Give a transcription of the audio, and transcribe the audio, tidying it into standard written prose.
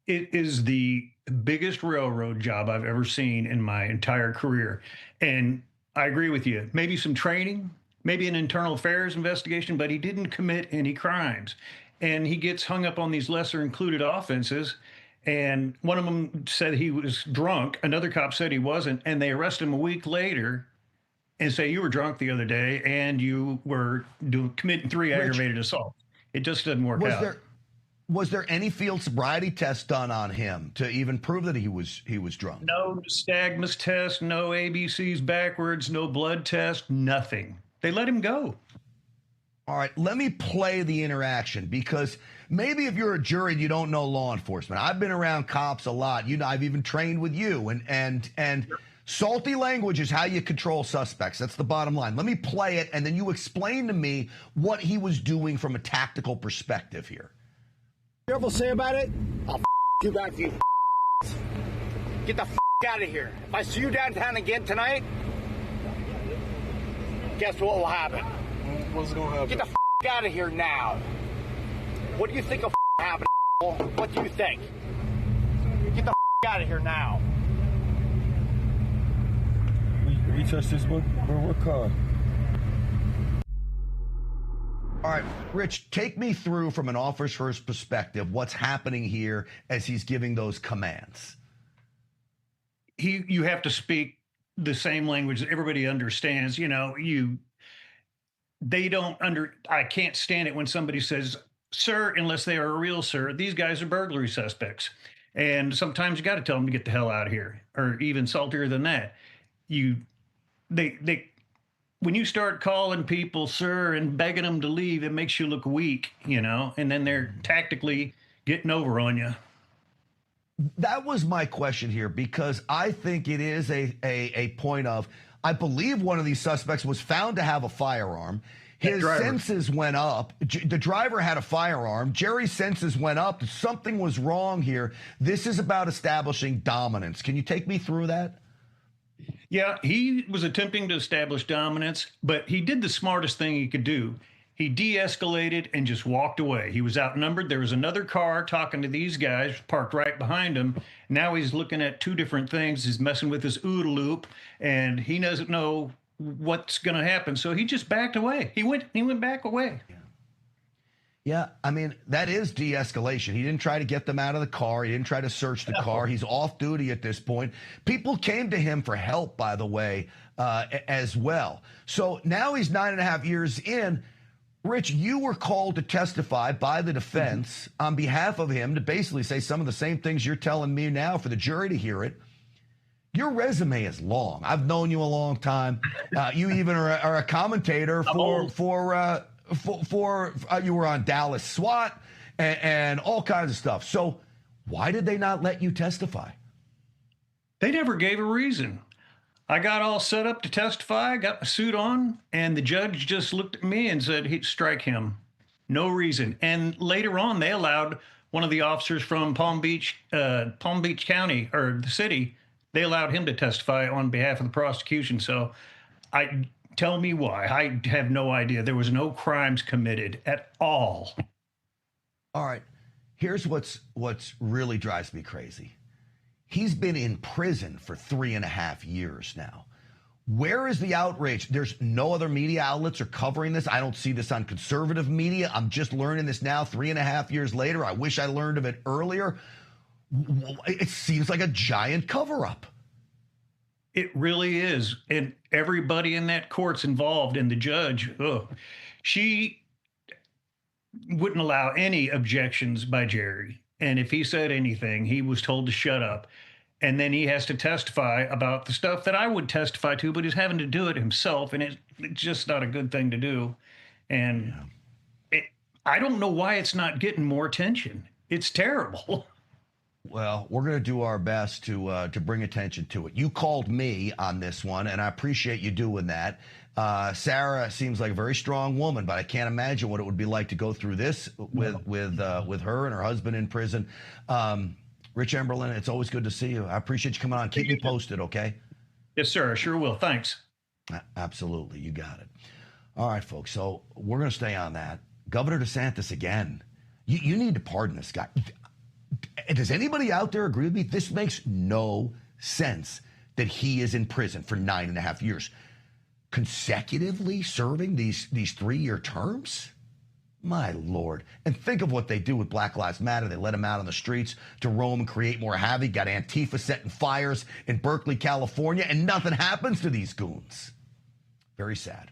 It is the biggest railroad job I've ever seen in my entire career. And I agree with you. Maybe some training, maybe an internal affairs investigation, but he didn't commit any crimes. And he gets hung up on these lesser included offenses. And one of them said he was drunk. Another cop said he wasn't. And they arrest him a week later and say, you were drunk the other day and you were committing three Rich, aggravated assaults. It just doesn't work was out. there any field sobriety test done on him to even prove that he was drunk? No nystagmus test, no ABCs backwards, no blood test, nothing. They let him go. All right, let me play the interaction because maybe if you're a jury and you don't know law enforcement, I've been around cops a lot. You know, I've even trained with you, and salty language is how you control suspects. That's the bottom line. Let me play it, and then you explain to me what he was doing from a tactical perspective here. Careful say about it, I'll you back to you. Get the out of here. If I see you downtown again tonight, guess what will happen? What's going to happen? Get the out of here now. What do you think will happen? What do you think? Get the out of here now. We touch this one? What car? All right, Rich, take me through from an officer's perspective what's happening here as he's giving those commands. You have to speak the same language that everybody understands. You know, I can't stand it when somebody says, sir, unless they are a real sir. These guys are burglary suspects. And sometimes you got to tell them to get the hell out of here, or even saltier than that. When you start calling people sir and begging them to leave, it makes you look weak, you know, and then they're tactically getting over on you. That was my question here, because I think it is a point of, I believe one of these suspects was found to have a firearm. His senses went up. The driver had a firearm. Jerry's senses went up. Something was wrong here. This is about establishing dominance. Can you take me through that? Yeah, he was attempting to establish dominance, but he did the smartest thing he could do. He de-escalated and just walked away. He was outnumbered. There was another car talking to these guys parked right behind him. Now he's looking at two different things. He's messing with his OODA loop, and he doesn't know what's going to happen. So he just backed away. He went back away. Yeah, I mean, that is de-escalation. He didn't try to get them out of the car. He didn't try to search the car. He's off duty at this point. People came to him for help, by the way, as well. So now he's 9.5 years in. Rich, you were called to testify by the defense on behalf of him to basically say some of the same things you're telling me now for the jury to hear it. Your resume is long. I've known you a long time. You even are a commentator for you were on Dallas SWAT and all kinds of stuff. So why did they not let you testify? They never gave a reason. I got all set up to testify, got my suit on, and the judge just looked at me and said he'd strike him. No reason. And later on, they allowed one of the officers from Palm Beach County, or the city, they allowed him to testify on behalf of the prosecution. So tell me why. I have no idea. There was no crimes committed at all. All right. Here's what's really drives me crazy. He's been in prison for 3.5 years now. Where is the outrage? There's no other media outlets are covering this. I don't see this on conservative media. I'm just learning this now 3.5 years later. I wish I learned of it earlier. It seems like a giant cover-up. It really is. And everybody in that court's involved, and the judge, she wouldn't allow any objections by Jerry. And if he said anything, he was told to shut up. And then he has to testify about the stuff that I would testify to, but he's having to do it himself, and it's just not a good thing to do. And I don't know why it's not getting more attention. It's terrible. Well, we're going to do our best to bring attention to it. You called me on this one, and I appreciate you doing that. Sarah seems like a very strong woman, but I can't imagine what it would be like to go through this with her and her husband in prison. Rich Emberlin, it's always good to see you. I appreciate you coming on. Keep me posted, okay? Yes, sir. I sure will. Thanks. Absolutely. You got it. All right, folks. So we're going to stay on that. Governor DeSantis again. You need to pardon this guy. Does anybody out there agree with me? This makes no sense that he is in prison for 9.5 years. Consecutively serving these 3-year terms? My Lord. And think of what they do with Black Lives Matter. They let him out on the streets to roam and create more havoc. Got Antifa setting fires in Berkeley, California, and nothing happens to these goons. Very sad.